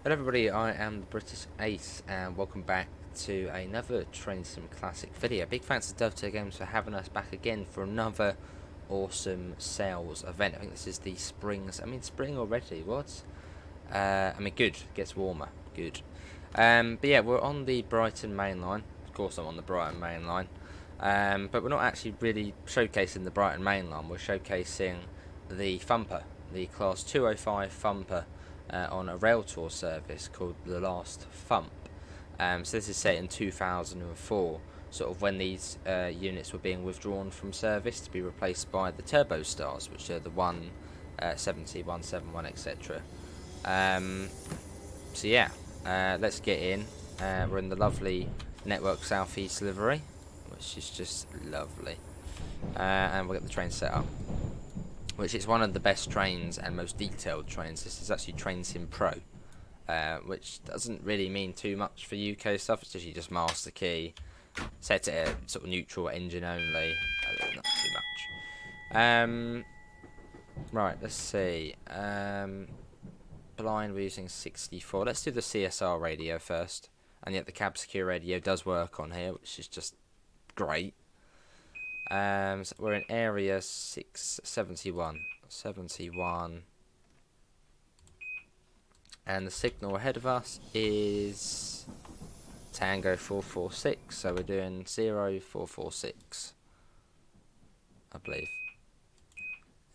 Hello everybody, I am the British Ace and welcome back to another Train Sim Classic video. Big thanks to Dovetail Games for having us back again for another awesome sales event. I think this is the spring already, what? Good, gets warmer, good. But yeah, we're on the Brighton Mainline. Of course I'm on the Brighton Mainline. But we're not actually really showcasing the Brighton Mainline, we're showcasing the Thumper, the Class 205 Thumper. On a rail tour service called the Last Thump. So this is set in 2004, sort of when these units were being withdrawn from service to be replaced by the Turbo Stars, which are the 170, 171, etc. So yeah, let's get in. We're in the lovely Network Southeast livery, which is just lovely. And we'll get the train set up, which is one of the best trains and most detailed trains. This is actually Train Sim Pro, which doesn't really mean too much for UK stuff. It's just master key, set it at sort of neutral engine only, not too much. Right, let's see. Blind, we're using 64. Let's do the CSR radio first, and yet the cab secure radio does work on here, which is just great. So we're in area 671, and the signal ahead of us is Tango 446, so we're doing 0446, I believe.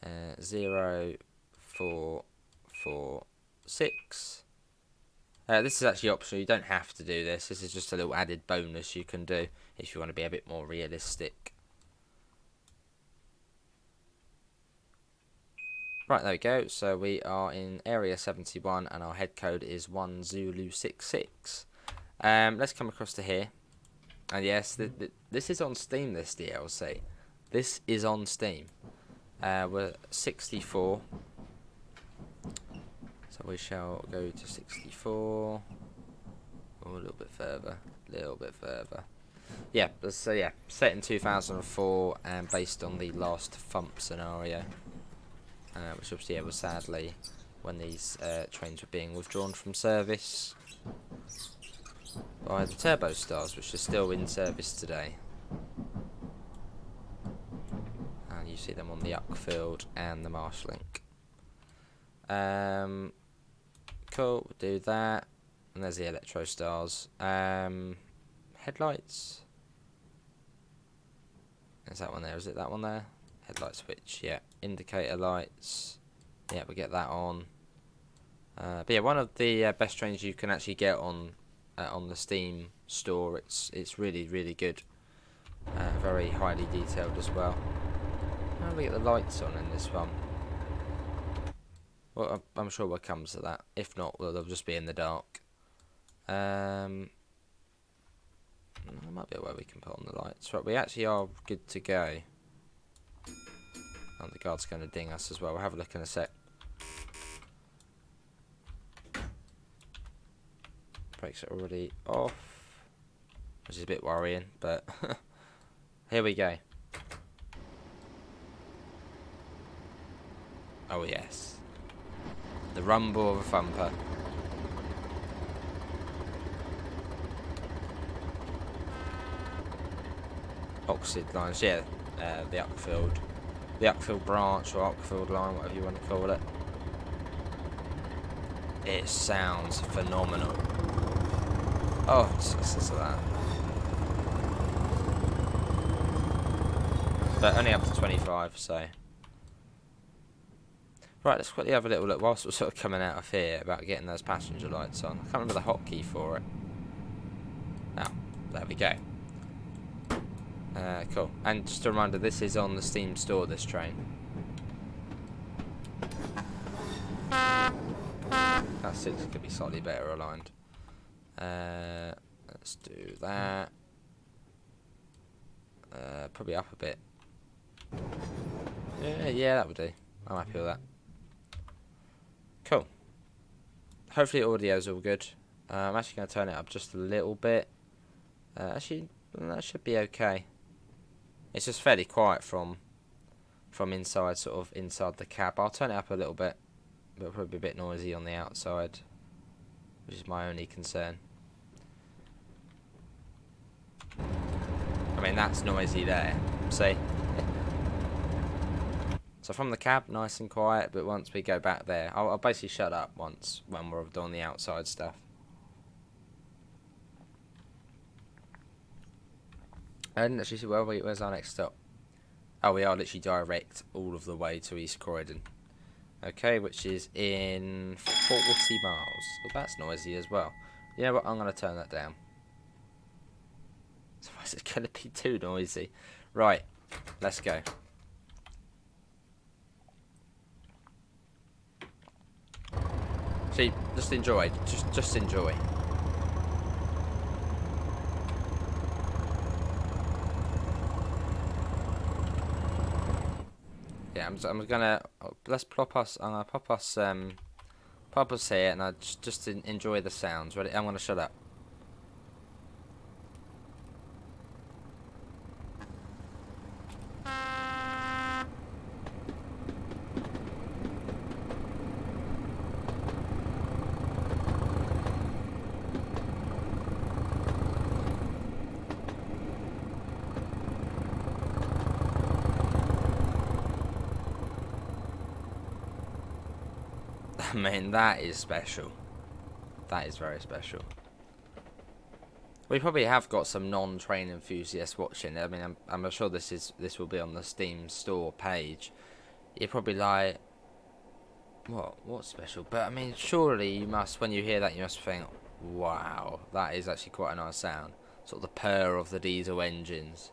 0446. This is actually optional, you don't have to do this. This is just a little added bonus you can do if you want to be a bit more realistic. Right, there we go. So we are in area 71 and our head code is 1Zulu66. Let's come across to here. And yes, this is on Steam, this DLC. This is on Steam. We're 64. So we shall go to 64. Oh, a little bit further. Yeah, so yeah, set in 2004 and based on the Last Thump scenario. Which obviously was sadly when these trains were being withdrawn from service by the Turbo Stars, which are still in service today. And you see them on the Uckfield and the Marshlink. Cool, we'll do that. And there's the Electro Stars. Headlights. Is that one there? Is it that one there? Headlight switch, yeah. Indicator lights, yeah, we get that on. But yeah, one of the best trains you can actually get on the Steam store. It's really good. Very highly detailed as well. How do we get the lights on in this one? Well, I'm sure we'll come to that. If not, well, they'll just be in the dark. There might be a way we can put on the lights. Right, we actually are good to go. And the guard's going to ding us as well. We'll have a look in a sec. Brakes are already off, which is a bit worrying, but here we go. Oh yes, the rumble of a thumper. Oxid lines, yeah, the Uckfield. The Uckfield branch or Uckfield line, whatever you want to call it. It sounds phenomenal. Oh, just that. But only up to 25, so. Right, let's quickly have a little look whilst we're sort of coming out of here about getting those passenger lights on. I can't remember the hotkey for it. Oh, there we go. Cool. And just a reminder, this is on the Steam store, this train. That 6 could be slightly better aligned. Let's do that. Probably up a bit. Yeah, that would do. I'm happy with that. Cool. Hopefully audio's all good. I'm actually going to turn it up just a little bit. Actually, that should be okay. It's just fairly quiet from inside, sort of inside the cab. I'll turn it up a little bit, but it'll probably be a bit noisy on the outside. which is my only concern. I mean, that's noisy there. See? So from the cab, nice and quiet, but once we go back there, I'll basically shut up once when we're doing the outside stuff. And actually, see, where's our next stop? Oh, we are literally direct all of the way to East Croydon. Okay, which is in 40 miles. Well, that's noisy as well. You know what? I'm going to turn that down. Otherwise, it's going to be too noisy. Right, let's go. See, just enjoy. Just enjoy. Yeah, I'm gonna let's plop us. I'm gonna pop us here, and I just enjoy the sounds. Ready? I'm gonna shut up. I mean, that is special. That is very special. We probably have got some non-train enthusiasts watching. I mean, I'm sure this will be on the Steam store page. You're probably like, what's special? But I mean, surely you must, when you hear that, you must think, wow, that is actually quite a nice sound. Sort of the purr of the diesel engines.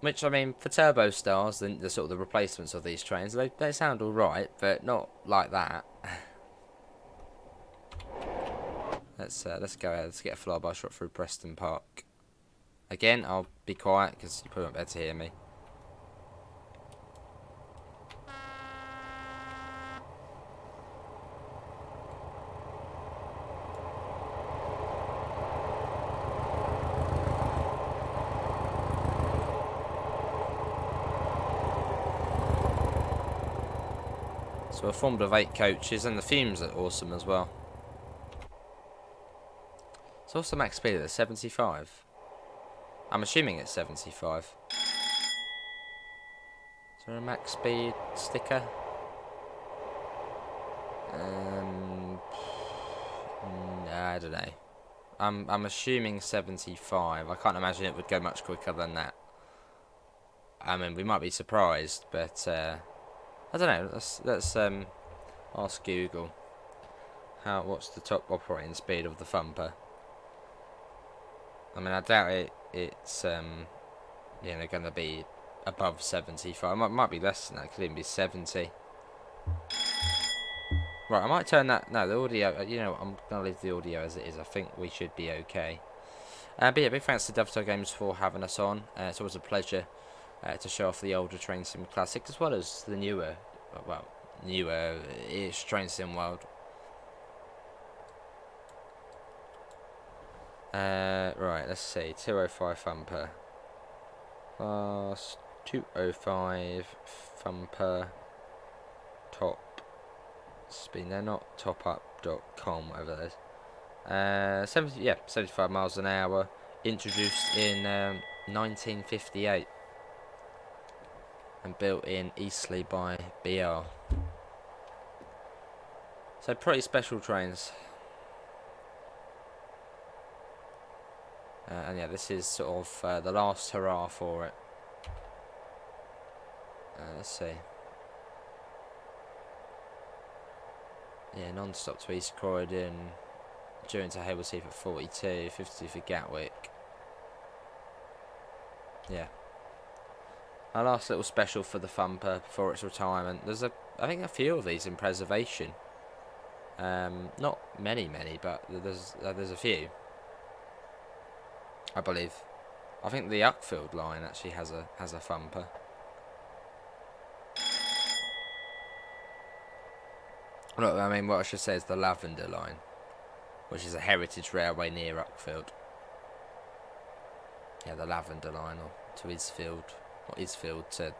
Which, I mean, for turbo stars, the sort of the replacements of these trains, they sound alright, but not like that. Let's go ahead. Let's get a flyby shot through Preston Park. Again, I'll be quiet because you probably won't be able to hear me. So we're formed of 8 coaches, and the fumes are awesome as well. So what's the max speed of this? 75? I'm assuming it's 75. Is there a max speed sticker? I don't know. I'm assuming 75. I can't imagine it would go much quicker than that. I mean, we might be surprised, but I don't know. Let's ask Google. What's the top operating speed of the Thumper? I mean, I doubt it's going to be above 75. Might be less than that. Could even be 70. Right, I might turn that. No, the audio. You know, I'm gonna leave the audio as it is. I think we should be okay. But yeah, big thanks to Dovetail Games for having us on. It's always a pleasure to show off the older Train Sim classics as well as the newer-ish Train Sim world. Right, let's see. 205 Thumper. Class 205 Thumper. Top speed. They're not topup.com, whatever that is. 75 miles an hour. Introduced in 1958. And built in Eastleigh by BR. So pretty special trains. And yeah, this is sort of the last hurrah for it. Let's see. Yeah, non-stop to East Croydon. During to Haywards Heath at 42, 52 for Gatwick. Yeah. Our last little special for the Thumper before its retirement. There's I think a few of these in preservation. Not many, but there's a few. I believe. I think the Uckfield line actually has a Thumper. Look, I mean, what I should say is the Lavender line, which is a heritage railway near Uckfield. Yeah, the Lavender line, or to Isfield, or Isfield to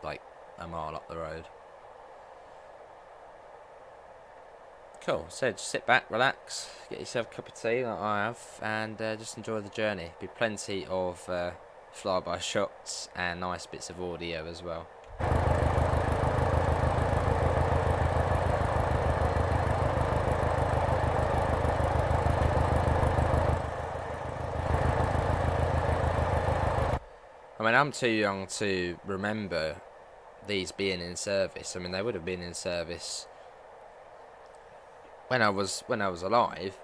like a mile up the road. Cool, so just sit back, relax, get yourself a cup of tea like I have, and just enjoy the journey. Be plenty of flyby shots and nice bits of audio as well. I mean, I'm too young to remember these being in service. I mean, they would have been in service when I was alive,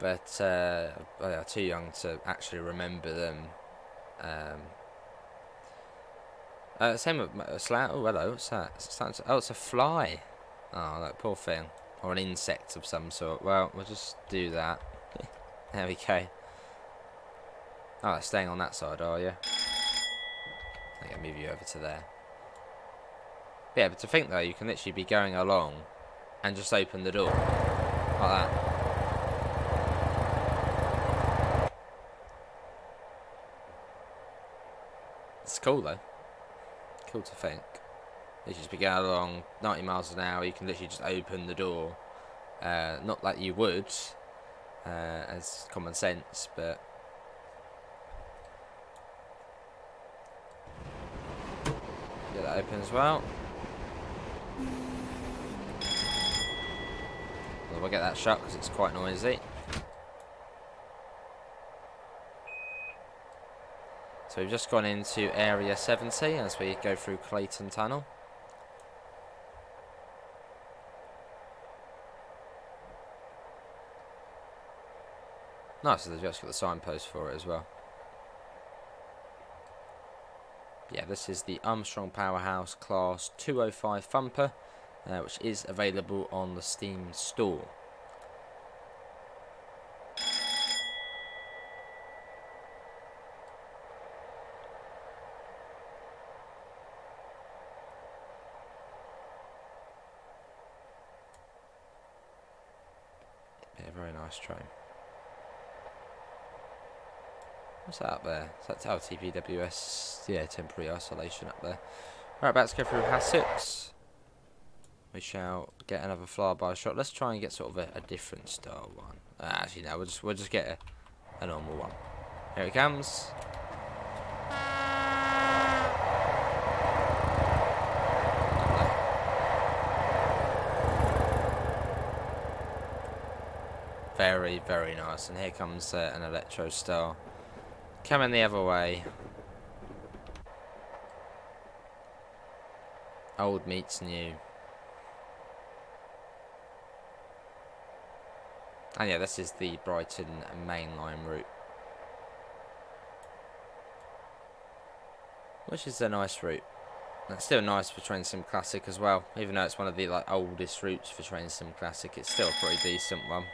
but I'm too young to actually remember them. Same with Slough. Oh, hello. What's that? Oh, it's a fly. Oh, that poor thing, or an insect of some sort. Well, we'll just do that. There we go. Oh, it's staying on that side, are you? I think I'll move you over to there. Yeah, but to think though, you can literally be going along and just open the door like that. It's cool though. Cool to think. You just be going along 90 miles an hour, you can literally just open the door. Not like you would, as common sense, but get that open as well. We'll get that shut because it's quite noisy. So we've just gone into area 70 as we go through Clayton Tunnel. Nice, so they've just got the signpost for it as well. Yeah, this is the Armstrong Powerhouse Class 205 Thumper, which is available on the Steam store. Yeah, very nice train. What's that up there? Is that TPWS? Yeah, temporary isolation up there. Right, about to go through Hassocks. We shall get another flyby shot. Let's try and get sort of a different style one. Actually, no, we'll just get a normal one. Here it comes. Very, very nice. And here comes an Electro Star. Coming the other way. Old meets new. And yeah, this is the Brighton Mainline route, which is a nice route. It's still nice for Train Sim Classic as well. Even though it's one of the oldest routes for Train Sim Classic, it's still a pretty decent one.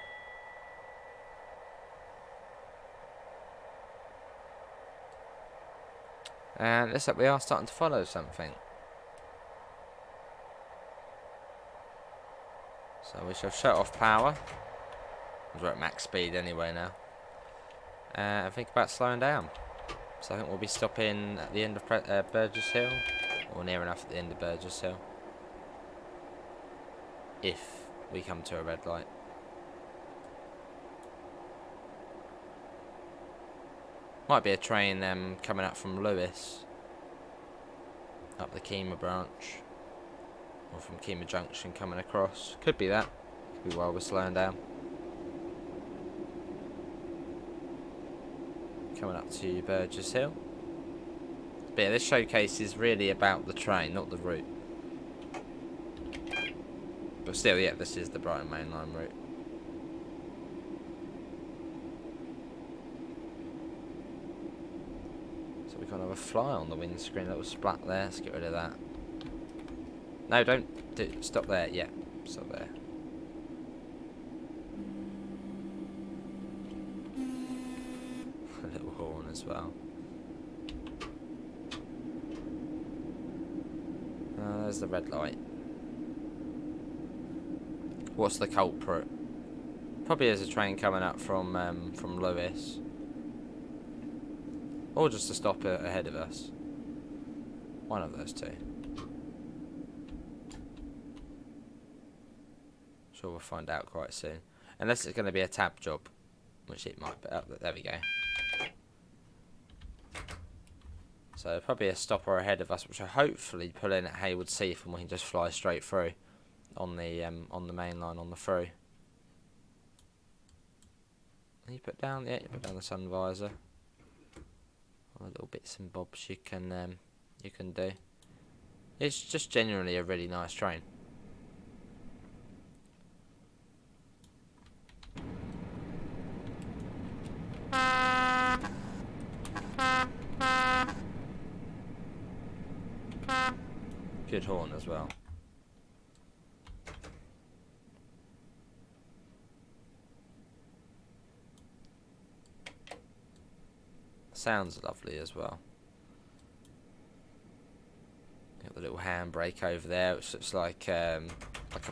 And looks like we are starting to follow something. So we shall shut off power. We're at max speed anyway now. And think about slowing down. So I think we'll be stopping at the end of Burgess Hill. Or near enough at the end of Burgess Hill. If we come to a red light. Might be a train coming up from Lewis. Up the Kemah branch. Or from Kemah Junction coming across. Could be that. Could be while we're slowing down. Coming up to Burgess Hill. But yeah, this showcase is really about the train, not the route. But still, yeah, this is the Brighton Mainline route. So we can't have a fly on the windscreen, little splat there. Let's get rid of that. No, don't stop there. Yeah, stop there. A little horn as well. There's the red light. What's the culprit? Probably there's a train coming up from Lewis. Or just to stop ahead of us. One of those two. sure we'll find out quite soon. Unless it's going to be a tab job, which it might be. Oh, there we go. So probably a stopper ahead of us, which will hopefully pull in at Haywards Heath, and we can just fly straight through on the main line on the through. You put down, yeah, you put down the sun visor. All the little bits and bobs you can do. It's just generally a really nice train. Good horn as well. Sounds lovely as well. Got the little handbrake over there, which looks like a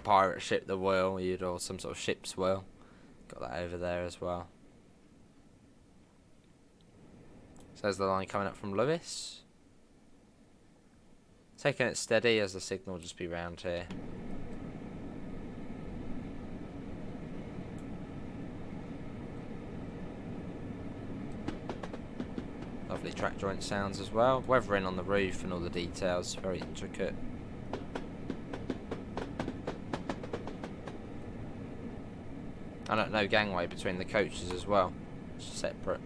pirate ship, the wheel, or some sort of ship's wheel. Got that over there as well. So there's the line coming up from Lewis. Taking it steady as the signal will just be round here. Lovely track joint sounds as well. Weathering on the roof and all the details, very intricate. And no gangway between the coaches as well, it's separate.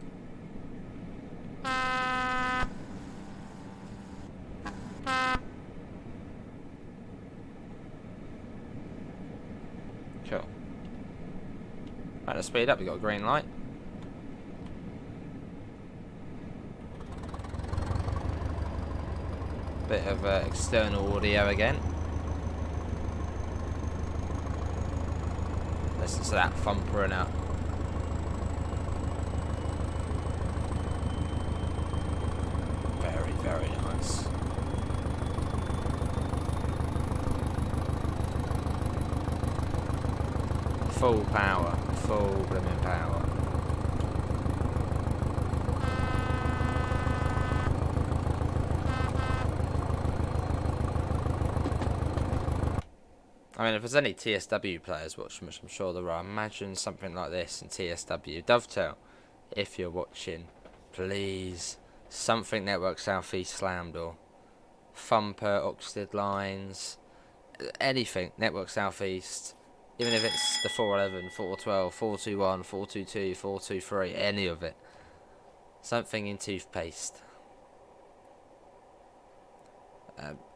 Cool. Right, let's speed up, we've got a green light. Bit of external audio again. Listen to that thumper and out. Very, very nice. Full power, full blooming power. I mean, if there's any TSW players watching, which I'm sure there are, imagine something like this in TSW. Dovetail, if you're watching, please. Something Network South East slammed, or Thumper, Oxted lines, anything Network South East. Even if it's the 411, 412, 421, 422, 423, any of it. Something in toothpaste.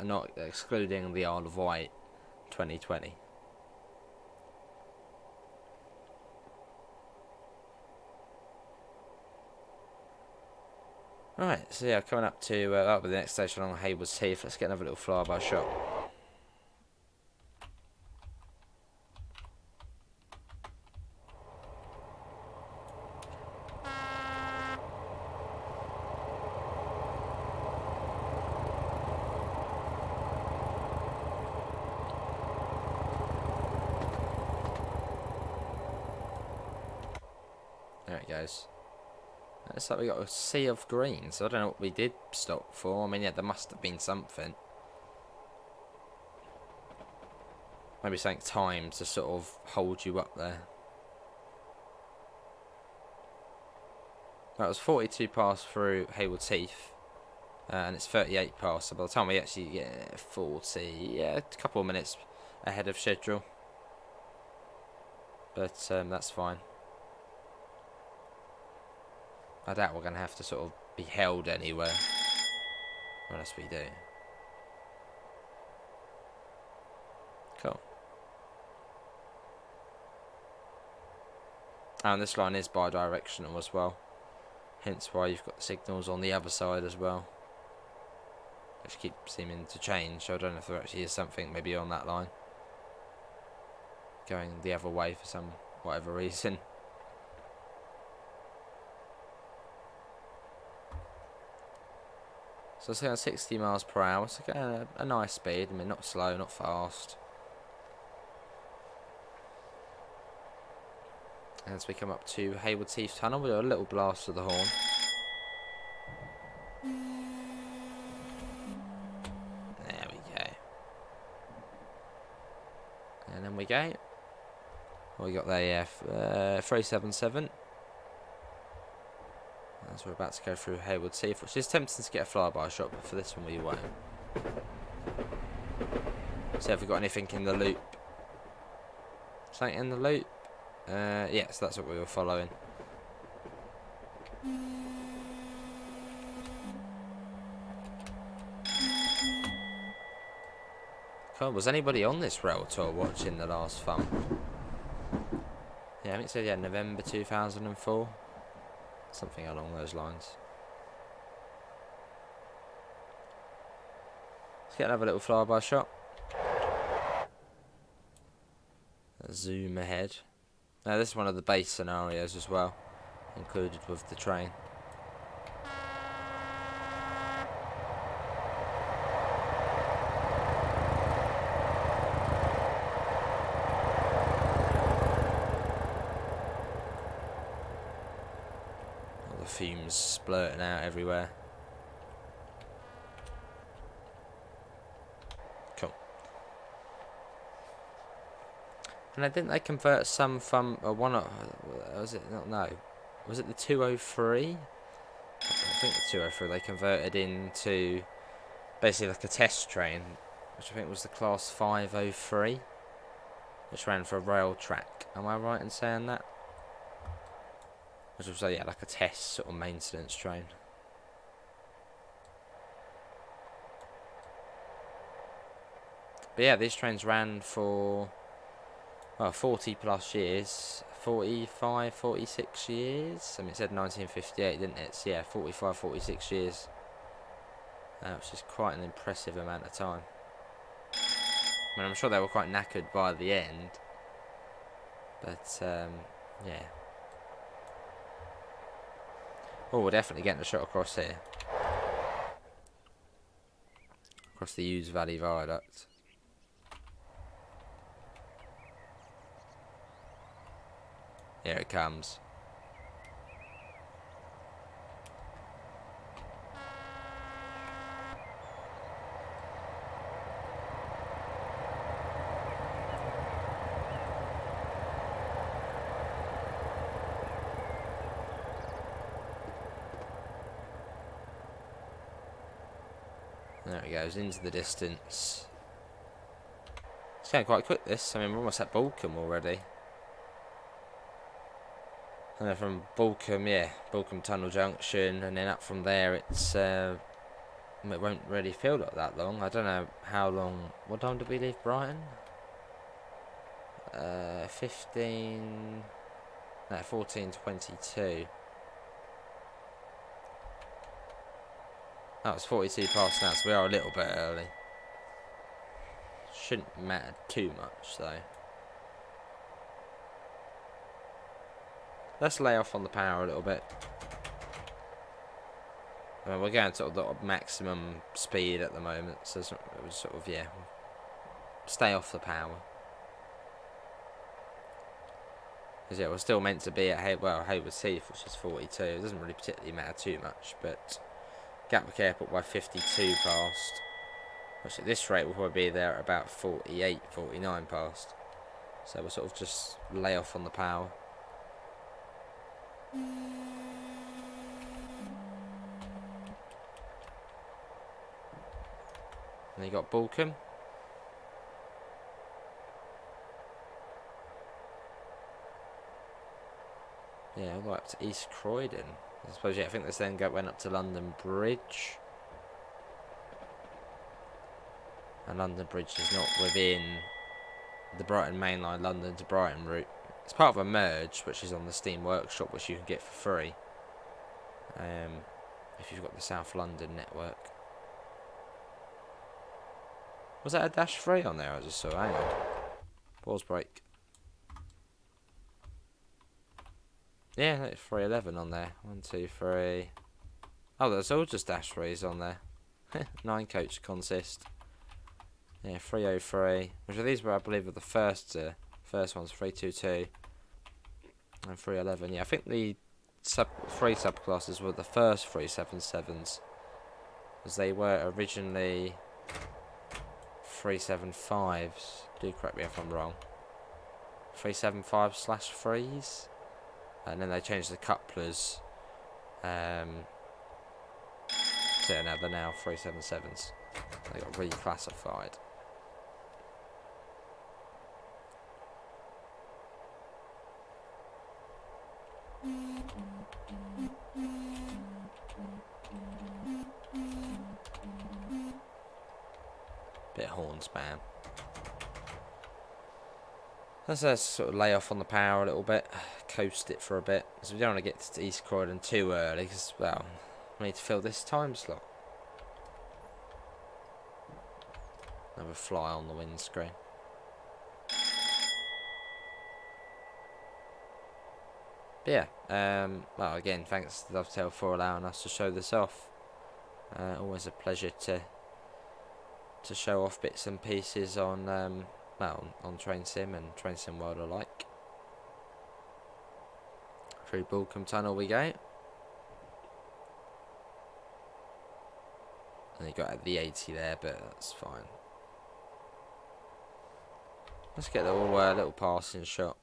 Not excluding the Isle of Wight 2020. Right, so yeah, coming up to the next station along Haywards Heath. Let's get another little flyby shot. There it goes. Looks like we got a sea of green, so I don't know what we did stop for. I mean, yeah, there must have been something. Maybe something timed to sort of hold you up there. That was 42 past through Haywards Heath, and it's 38 past. So by the time we actually get 40, yeah, a couple of minutes ahead of schedule. But that's fine. I doubt we're going to have to sort of be held anywhere. Unless we do. Cool. And this line is bi-directional as well. Hence why you've got the signals on the other side as well. Which keep seeming to change. So I don't know if there actually is something maybe on that line going the other way for some whatever reason. So it's going 60 miles per hour, so getting a nice speed. I mean, not slow, not fast. As we come up to Haywards Heath Tunnel, we'll do a little blast of the horn. There we go. And then we go. What we got there, yeah, 377. As we're about to go through Haywards Heath, which is tempting to get a flyby shot, but for this one we won't. So have we got anything in the loop? Something in the loop? Yes, that's what we were following. Cool. Was anybody on this rail tour watching the Last Thump? Yeah, I think it said, yeah, November 2004. Something along those lines. Let's get another little flyby shot. Zoom ahead. Now this is one of the base scenarios as well, included with the train. All the fumes splurting out everywhere. Cool. And didn't they convert some from one? Was it not? No, was it the 203? I think the 203 they converted into basically like a test train, which I think was the class 503, which ran for a rail track. Am I right in saying that? Which was yeah, like a test sort of maintenance train. But yeah, these trains ran for 40 plus years, 45, 46 years. I mean, it said 1958, didn't it? So yeah, 45, 46 years. Which is quite an impressive amount of time. I mean, I'm sure they were quite knackered by the end. But, yeah. Oh, we're definitely getting a shot across here. Across the Ouse Valley Viaduct. Here it comes. There it goes, into the distance. It's going quite quick this. I mean, we're almost at Balcombe already. And then from Balcombe, yeah, Balcombe Tunnel Junction, and then up from there, it's it won't really feel like that long. I don't know how long. What time did we leave Brighton? 14:22. That was 42 past now, so we are a little bit early. Shouldn't matter too much though. Let's lay off on the power a little bit. I mean, we're going sort of the maximum speed at the moment, so it was sort of, yeah, stay off the power. Because yeah, we're still meant to be at Haywards Heath, which is 42. It doesn't really particularly matter too much, but Gatwick Airport by 52 past, which at this rate will probably be there at about 48, 49 past. So we'll sort of just lay off on the power. And you got Balcombe. Yeah, all the way up to East Croydon. I suppose, yeah, I think this then went up to London Bridge. And London Bridge is not within the Brighton Mainline London to Brighton route. It's part of a merge, which is on the Steam Workshop, which you can get for free. If you've got the South London network. Was that a dash 3 on there? I just saw. Hang on. Pause break. Yeah, that's 311 on there. 1, 2, 3. Oh, there's all just dash 3s on there. 9 coach consist. Yeah, 303. Which of these were, I believe, were the first ones. 322 and 311. Yeah, I think the three subclasses were the first 377s, as they were originally 375s. Do correct me if I'm wrong. 375/3s, and then they changed the couplers. So now they're now 377s. They got reclassified. Bit of horn spam. Let's sort of lay off on the power a little bit, coast it for a bit, because we don't want to get to East Croydon too early, because, well, we need to fill this time slot. Another fly on the windscreen. But yeah, well, again, thanks to Dovetail for allowing us to show this off. Always a pleasure to show off bits and pieces on well, on Train Sim and Train Sim World alike. Through Balcombe Tunnel we go. And you got the 80 there, but that's fine. Let's get a little passing shot.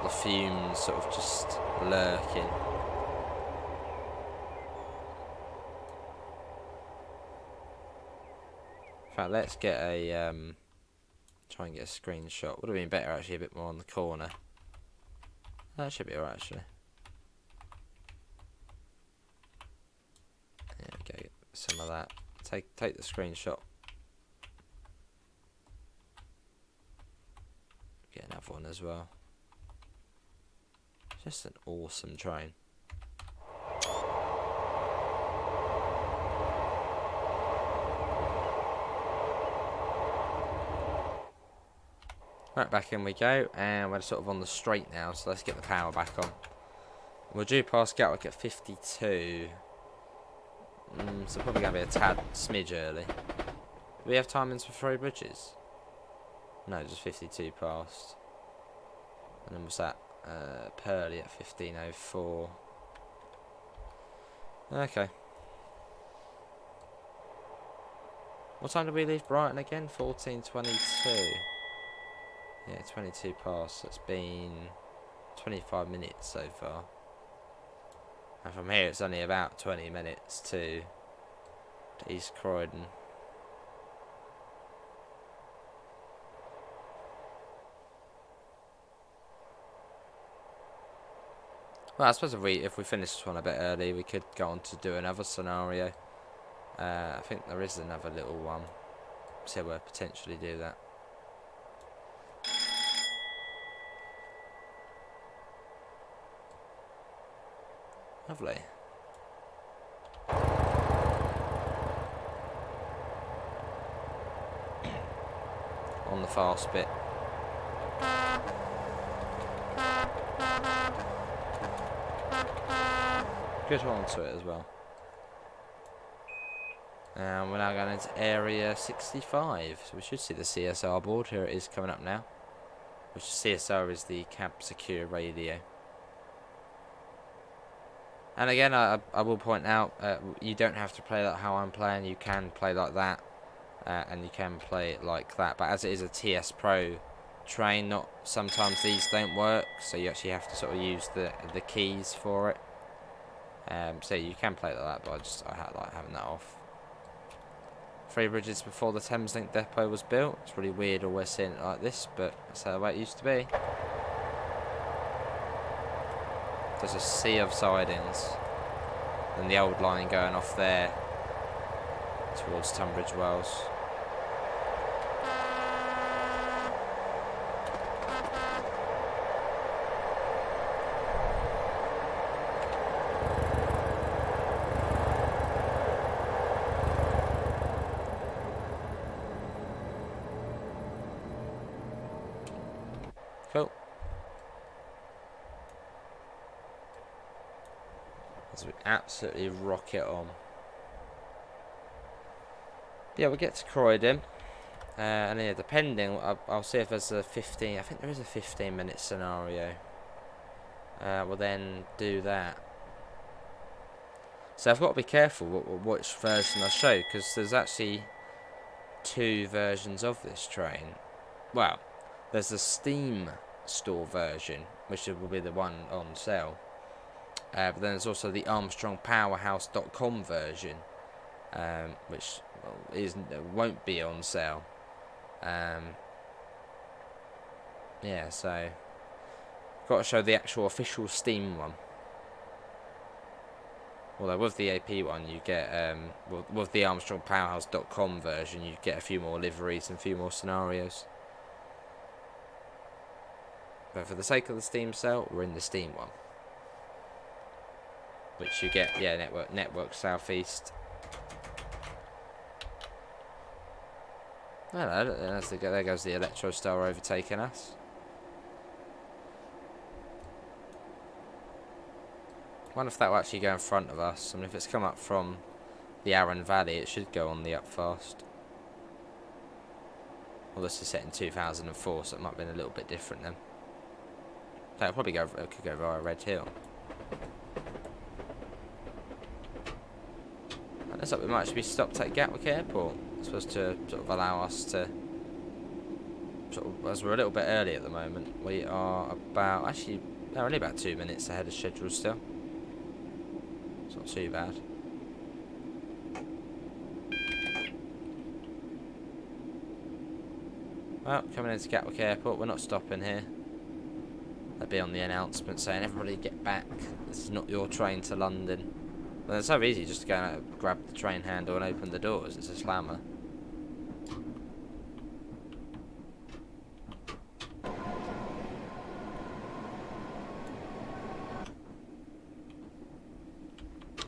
The fumes sort of just lurking. In fact, let's get a try and get a screenshot. Would have been better actually, a bit more on the corner. That should be alright actually. There we go. Some of that. Take the screenshot. Get another one as well. Just an awesome train. Right, back in we go, and we're sort of on the straight now, so let's get the power back on. We're due past Gatwick at 52. So probably going to be a tad smidge early. Do we have timings for 3 bridges? No, just 52 past. And then what's that? Pearly at 15:04. Okay. What time did we leave Brighton again? 14:22. Yeah, 22 past. So it's been 25 minutes so far. And from here it's only about 20 minutes to East Croydon. Well, I suppose if we finish this one a bit early, we could go on to do another scenario. I think there is another little one, so we'll potentially do that. Lovely. On the fast bit. Good horn to it as well. And we're now going into area 65. So we should see the CSR board. Here it is coming up now. Which CSR is the cab secure radio. And again, I will point out, you don't have to play like how I'm playing. You can play like that. And you can play it like that. But as it is a TS Pro train, sometimes these don't work. So you actually have to sort of use the keys for it. So you can play it like that, but I like having that off. 3 bridges before the Thameslink depot was built. It's really weird always seeing it like this, but that's how the way it used to be. There's a sea of sidings. And the old line going off there towards Tunbridge Wells. Cool. As we absolutely rock it on. Yeah, we'll get to Croydon. And yeah, depending, I'll see if there's a 15, I think there is a 15-minute scenario. We'll then do that. So I've got to be careful which version I show, because there's actually 2 versions of this train. Well, there's the Steam store version, which will be the one on sale. But then there's also the Armstrong Powerhouse.com version, which won't be on sale. Yeah, so got to show the actual official Steam one. Although with the AP one, you get with the Armstrong Powerhouse.com version, you get a few more liveries and a few more scenarios. But for the sake of the Steam sale, we're in the Steam one, which you get, yeah, network Southeast. Hello, there goes the Electro Star overtaking us. I wonder if that will actually go in front of us. I mean, if it's come up from the Arun Valley, it should go on the up fast. Well, this is set in 2004, so it might have been a little bit different then. So it'll probably could go via Red Hill. And looks like we might actually be stopped at Gatwick Airport. It's supposed to sort of allow us to, as we're a little bit early at the moment. We are only about 2 minutes ahead of schedule still. It's not too bad. Well, coming into Gatwick Airport, we're not stopping here. They'll be on the announcement saying, everybody get back, this is not your train to London. But it's so easy just to go and grab the train handle and open the doors, it's a slammer.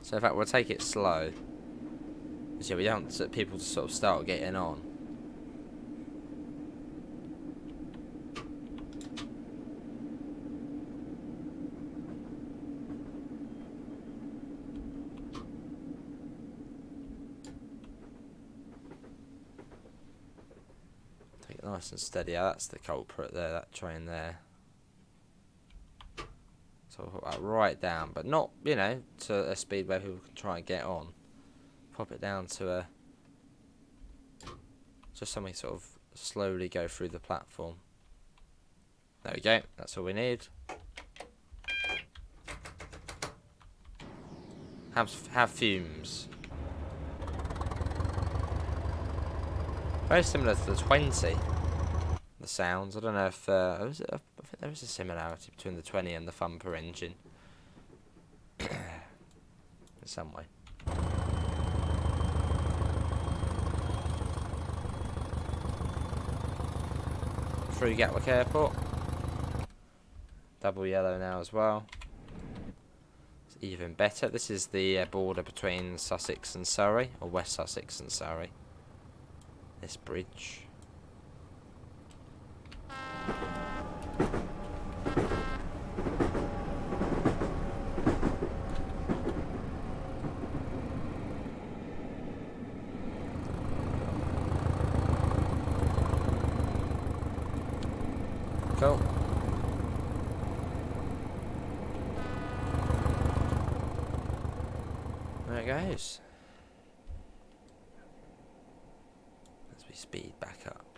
So in fact, we'll take it slow. Because yeah, we don't want people to sort of start getting on. Take it nice and steady. Yeah, that's the culprit there, that train there. So I'll put that right down, but not, you know, to a speed where people can try and get on. Pop it down to just something sort of slowly go through the platform. There we go, that's all we need. Have fumes. Very similar to the 20. The sounds. I don't know if I think there is a similarity between the 20 and the Thumper engine in some way. Through Gatwick Airport. Double yellow now as well. It's even better. This is the border between Sussex and Surrey, or West Sussex and Surrey. This bridge. Cool. There it goes. As we speed back up.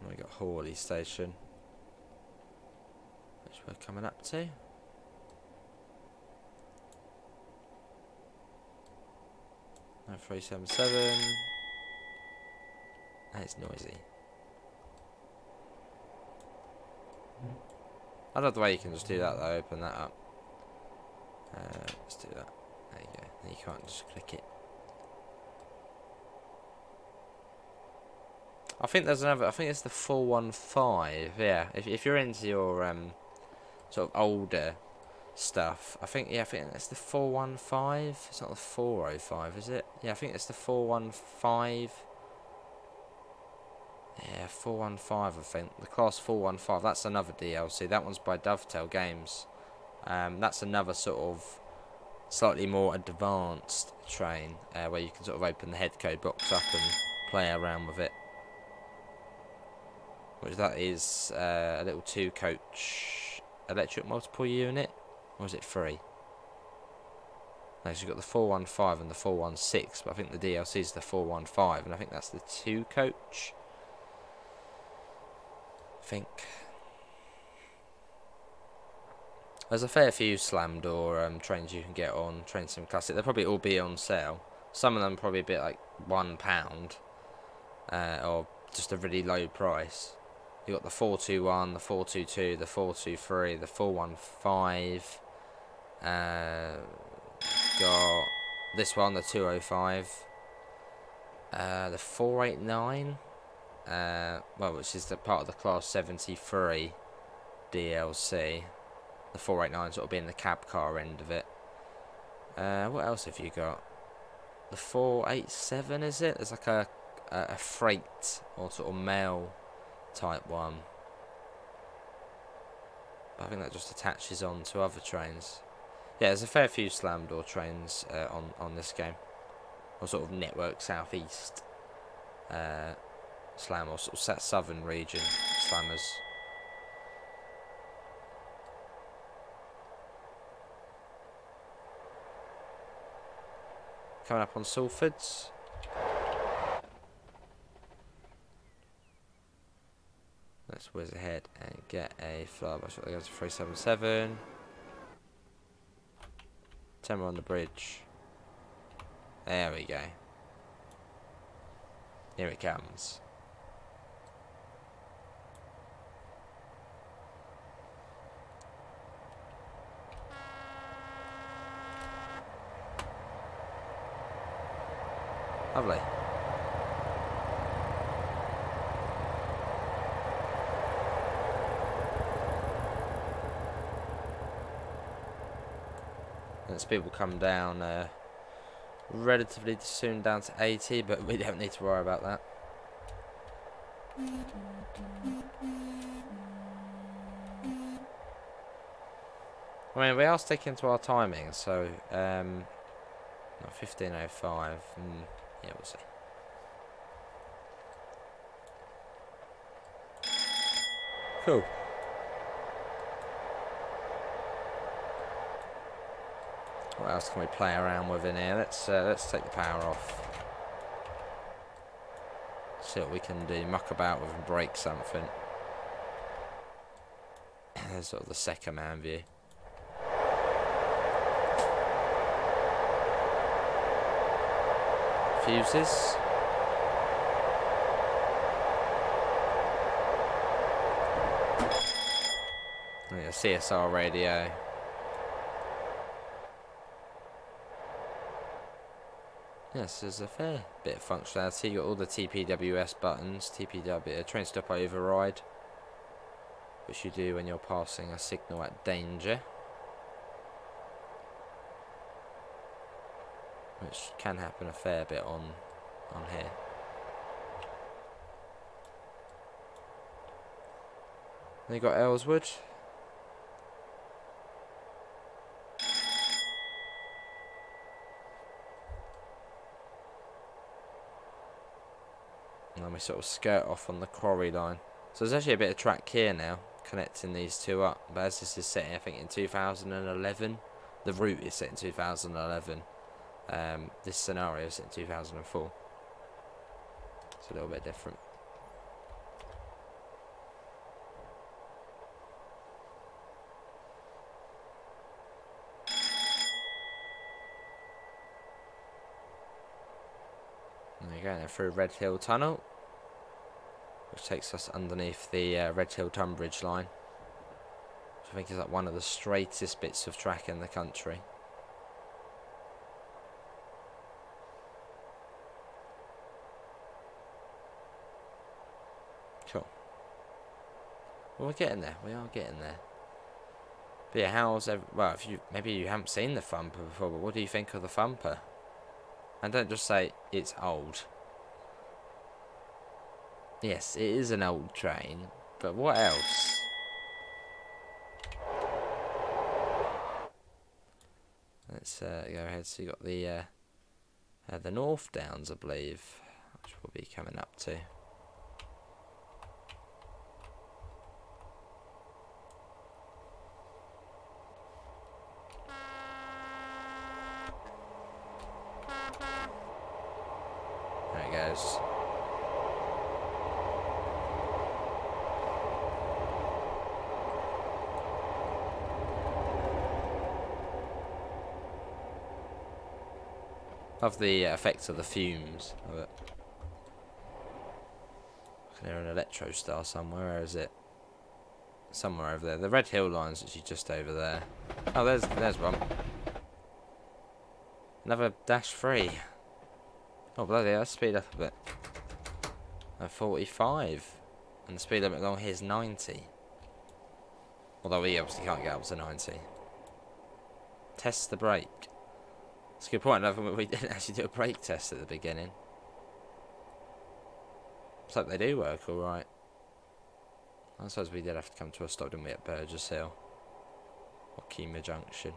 And we got Hawley Station, which we're coming up to. 377. That is noisy. I love the way you can just do that though, open that up. Let's do that. There you go. Then you can't just click it. I think there's another, I think it's the 415, yeah. If you're into your sort of older stuff, I think it's the 415. It's not the 405, is it? Yeah, I think it's the 415. Yeah, 415. I think the class 415. That's another DLC. That one's by Dovetail Games. That's another sort of slightly more advanced train where you can sort of open the head code box up and play around with it. which that is a little 2-coach electric multiple unit. Or is it 3? No, so you've got the 415 and the 416, but I think the DLC is the 415, and I think that's the 2-coach. I think. There's a fair few slam door trains you can get on Train Sim Classic. They'll probably all be on sale. Some of them probably a bit like £1, or just a really low price. You got the 421, the 422, the 423, the 415. Got this one, the 205. The 489. Well, which is the part of the Class 73 DLC. The 489 sort of being the cab car end of it. What else have you got? The 487, is it? There's like a freight or sort of mail type one. But I think that just attaches on to other trains. Yeah, there's a fair few slam door trains on this game. Or sort of Network Southeast slam, or sort of southern region slammers. Coming up on Salfords. Let's whiz ahead and get a flyby shot that goes to 377. 10 on the bridge. There we go. Here it comes. Lovely. And speed will come down relatively soon down to 80, but we don't need to worry about that. I mean, we are sticking to our timing, so 15:05. Yeah, we'll see. Cool. What else can we play around with in here? Let's take the power off. See what we can do. Muck about with and break something. There's sort of the second man view. Fuses. Yeah, CSR radio. Yes, there's a fair bit of functionality. You got all the TPWS buttons, TPW, train stop override, which you do when you're passing a signal at danger, which can happen a fair bit on here. Then you got Ellswood. And then we sort of skirt off on the Quarry line. So there's actually a bit of track here now, connecting these two up. But as this is set, I think in 2011, the route is set in 2011. This scenario is set in 2004. It's a little bit different. There you go, now through Red Hill Tunnel, which takes us underneath the Red Hill Tunbridge line, which I think is like one of the straightest bits of track in the country. Cool. Well, we're getting there. We are getting there. But yeah, well, maybe you haven't seen the Thumper before, but what do you think of the Thumper? And don't just say it's old. Yes, it is an old train, but what else? Let's go ahead. So you got the North Downs, I believe, which we'll be coming up to. goes. Love the effects of the fumes of it. I can hear an electro star somewhere. Where is it? Somewhere over there. The Red Hill line's actually just over there. Oh, there's one. Another -3. Oh bloody hell, let's speed up a bit. 45. And the speed limit along here is 90. Although we obviously can't get up to 90. Test the brake. That's a good point. I don't think we didn't actually do a brake test at the beginning. Looks like they do work alright. I suppose we did have to come to a stop, didn't we, at Burgess Hill? Or Kima Junction.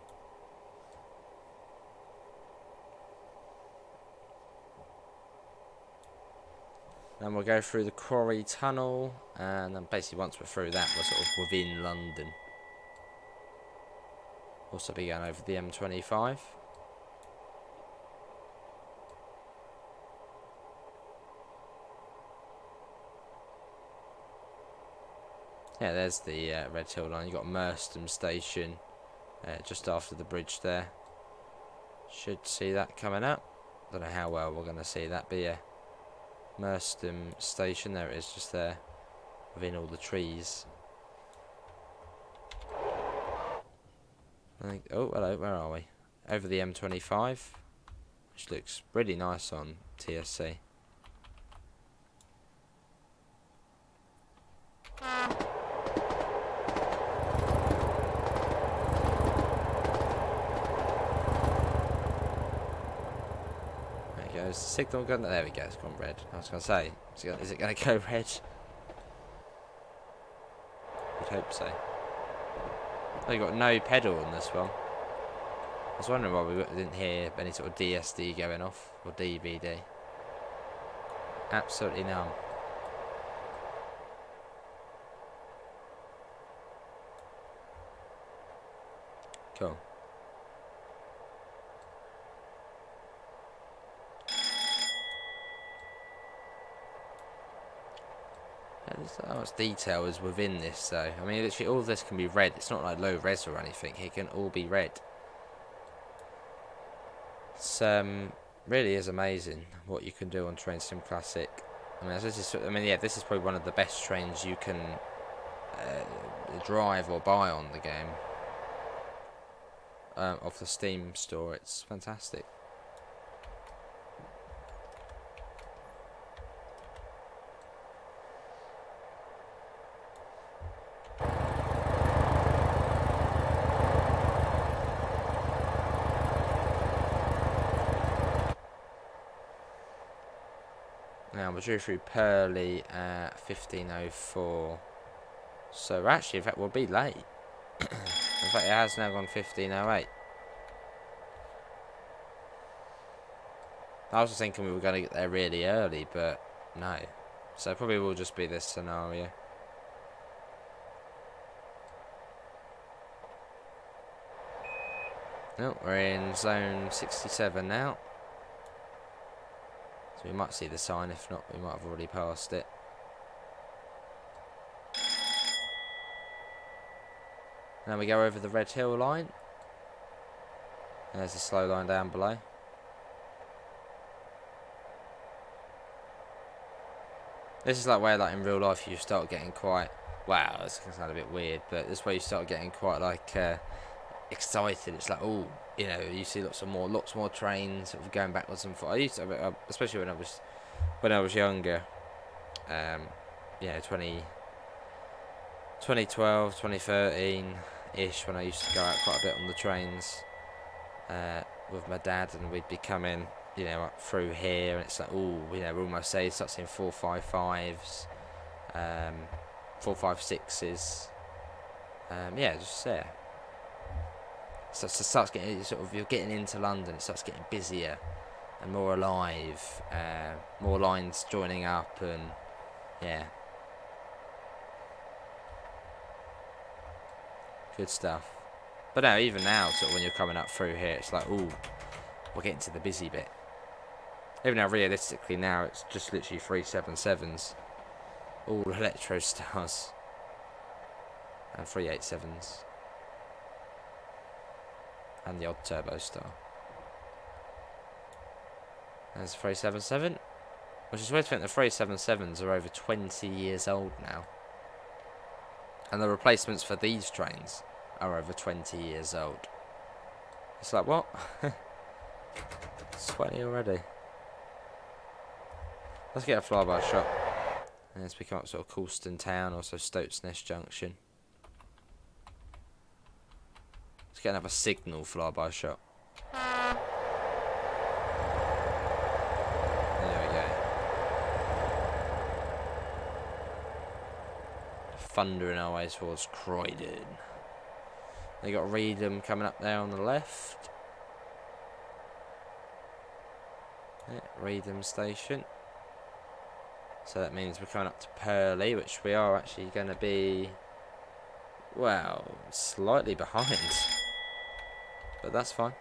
Then we'll go through the Quarry Tunnel, and then basically once we're through that, we're sort of within London. Also be going over the M25. Yeah, there's the Red Hill line. You've got Merstham Station just after the bridge there. Should see that coming up. Don't know how well we're going to see that, but yeah. Merstham Station, there it is, just there. Within all the trees. I think, oh, hello, where are we? Over the M25. Which looks really nice on TSC. Is the signal gun? There we go, it's gone red. I was going to say, is it going to go red? I'd hope so. Oh, you got no pedal on this one. I was wondering why we didn't hear any sort of DSD going off, or DVD. Absolutely none. Cool. There's not much detail is within this though. I mean, literally all of this can be red. It's not like low res or anything. It can all be red. It's really is amazing what you can do on Train Sim Classic. Yeah, this is probably one of the best trains you can drive or buy on the game. Off the Steam store, it's fantastic. Now we're due through Purley at 15:04, so actually, in fact, we'll be late. In fact, it has now gone 15:08. I was just thinking we were going to get there really early, but no. So probably will just be this scenario. No, we're in zone 67 now. So we might see the sign, if not, we might have already passed it. Now we go over the Red Hill line. There's the slow line down below. This is like where, like in real life, you start getting quite, wow, this can sound a bit weird, but this is where you start getting quite like excited. It's like, oh, you know, you see lots more trains sort of going backwards and forwards. I used to, especially when I was younger. You know, 2012, 2013 ish, when I used to go out quite a bit on the trains with my dad, and we'd be coming, you know, up through here, and it's like, oh, you know, we're almost there. You start seeing 455s, 456s. Yeah, just there. So it starts getting you're getting into London. It starts getting busier and more alive. More lines joining up, and yeah, good stuff. But no, even now, sort of when you're coming up through here, it's like, ooh, we're getting to the busy bit. Even though realistically now it's just literally 377s. All Electro Stars. And 387s. And the odd Turbo Star. There's 377. Which is weird to think the 377s are over 20 years old now. And the replacements for these trains are over 20 years old. It's like, what? It's 20 already. Let's get a flyby shot. And let's pick up sort of Coulston Town, also Stoats Nest Junction. Let's get another signal flyby shot. There we go. Thundering our way towards Croydon. They got Reedham coming up there on the left. Yeah, Reedham Station. So that means we're coming up to Purley, which we are actually going to be, well, slightly behind. But that's fine.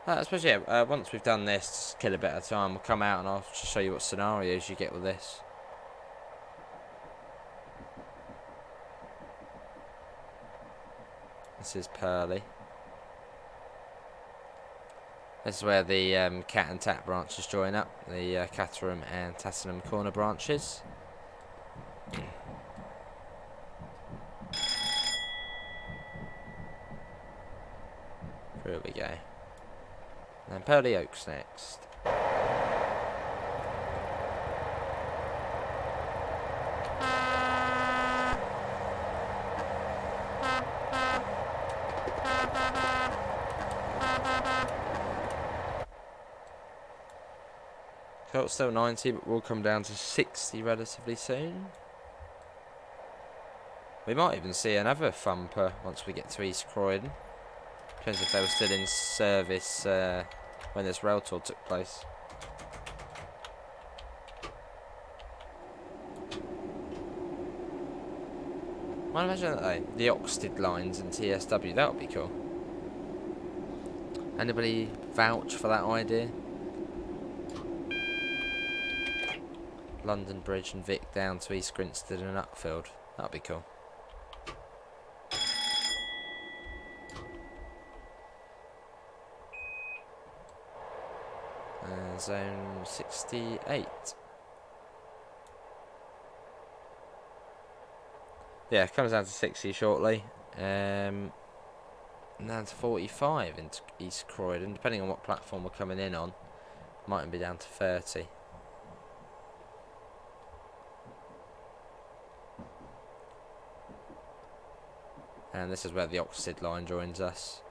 I suppose, yeah, once we've done this, just kill a bit of time, we'll come out and I'll just show you what scenarios you get with this. This is Purley. This is where the Cat and Tat branches join up, the Caterham and Tassenham Corner branches. Here we go. And then Purley Oaks next. So it's still 90, but we'll come down to 60 relatively soon. We might even see another Thumper once we get to East Croydon. Depends if they were still in service when this rail tour took place. Might imagine that though, the Oxted lines and TSW, that would be cool. Anybody vouch for that idea? London Bridge and Vic down to East Grinstead and Uckfield. That would be cool. Zone 68. Yeah, it comes down to 60 shortly. And down to 45 into East Croydon, depending on what platform we're coming in on. Might be down to 30. And this is where the Oxted line joins us.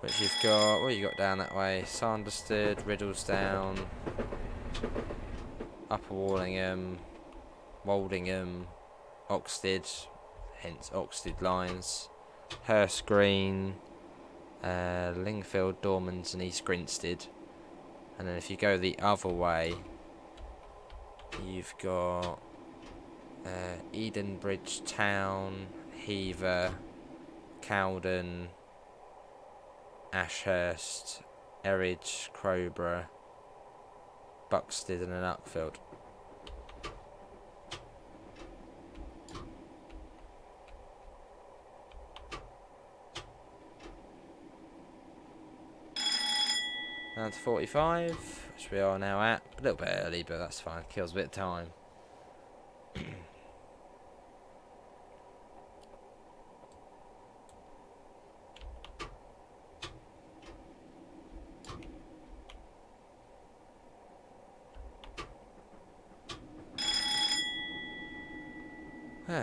Which you've got, what you got down that way? Sanderstead, Riddlesdown, Upper Wallingham, Woldingham, Oxted, hence Oxted lines, Hurst Green, Lingfield, Dormans and East Grinstead. And then if you go the other way, you've got Edenbridge Town, Hever, Cowden, Ashurst, Eridge, Crowborough, Buxted and an Uckfield. Down to 45, which we are now at. A little bit early, but that's fine. Kills a bit of time.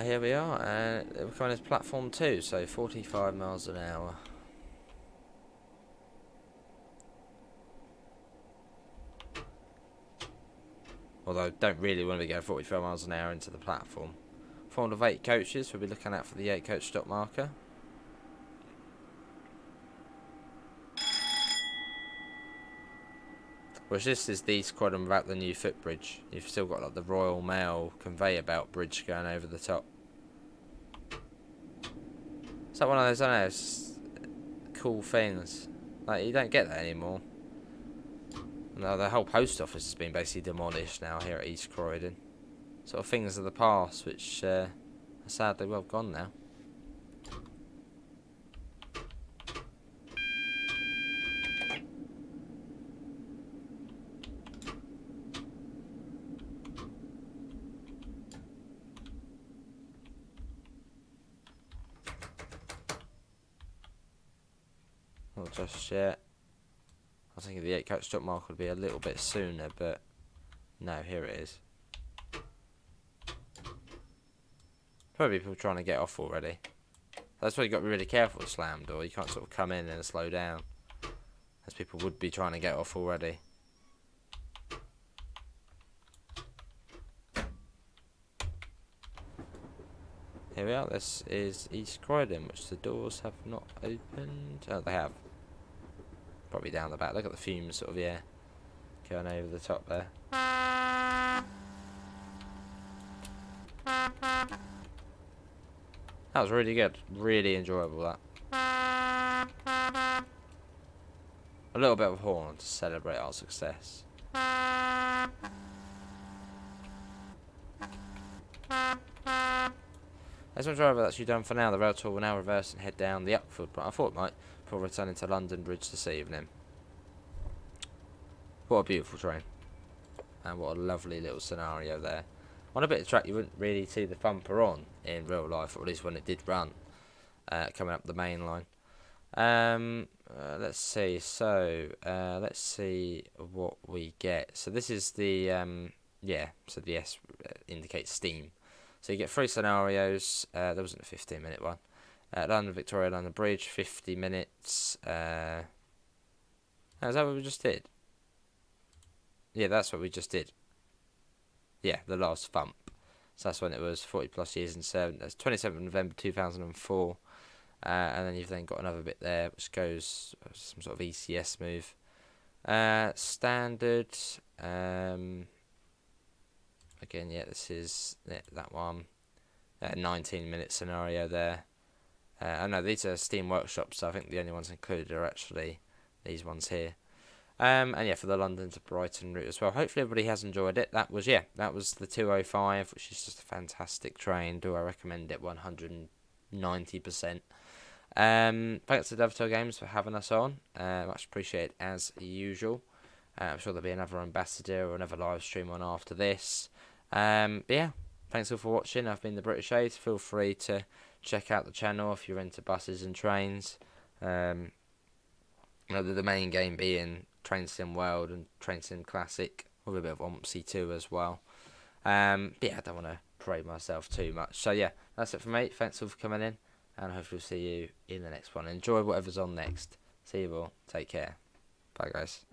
Here we are, and we're coming to platform 2, so 45 miles an hour. Although I don't really want to be going 45 miles an hour into the platform. Formed of 8 coaches, we'll be looking out for the 8 coach stop marker. Which this is the East Croydon without the new footbridge. You've still got like the Royal Mail conveyor belt bridge going over the top. Is that one of those? I don't know. cool things. Like, you don't get that anymore. No, the whole post office has been basically demolished now here at East Croydon. Sort of things of the past, which are sadly well gone now. Not just yet. I was thinking the 8 coach stop mark would be a little bit sooner, but no, here it is. Probably people trying to get off already. That's why you've got to be really careful with slam door. You can't sort of come in and slow down, as people would be trying to get off already. Here we are, this is East Croydon, which the doors have not opened. Oh, they have. Probably down the back. Look at the fumes sort of, yeah, going over the top there. That was really good. Really enjoyable, that. A little bit of horn to celebrate our success. That's my driver that's you done for now. The rail tour will now reverse and head down the Upfield. But I thought it might, before returning to London Bridge this evening. What a beautiful train. And what a lovely little scenario there. On a bit of track you wouldn't really see the Thumper on in real life, or at least when it did run, coming up the main line. Let's see. So let's see what we get. So this is the yeah. So the S indicates steam. So you get 3 scenarios. There wasn't a 15-minute one. London Victoria, London Bridge, 50 minutes. Is that what we just did? Yeah, that's what we just did. Yeah, the Last Thump. So that's when it was 40 plus years and 7. That's 27th November 2004. And then you've then got another bit there which goes some sort of ECS move. Standard. Again, yeah, this is that one. 19-minute scenario there. I know these are Steam workshops, so I think the only ones included are actually these ones here. And yeah, for the London to Brighton route as well. Hopefully everybody has enjoyed it. That was the 205, which is just a fantastic train. Do I recommend it? 190%. Thanks to Dovetail Games for having us on. Much appreciated as usual. I'm sure there'll be another ambassador or another live stream on after this. But yeah, thanks all for watching. I've been the British Ace. Feel free to check out the channel if you're into buses and trains. The main game being Train Sim World and Train Sim Classic, with a bit of OMSI too as well. But yeah, I don't want to parade myself too much. So yeah, that's it from me. Thanks all for coming in, and hopefully we'll see you in the next one. Enjoy whatever's on next. See you all. Take care. Bye guys.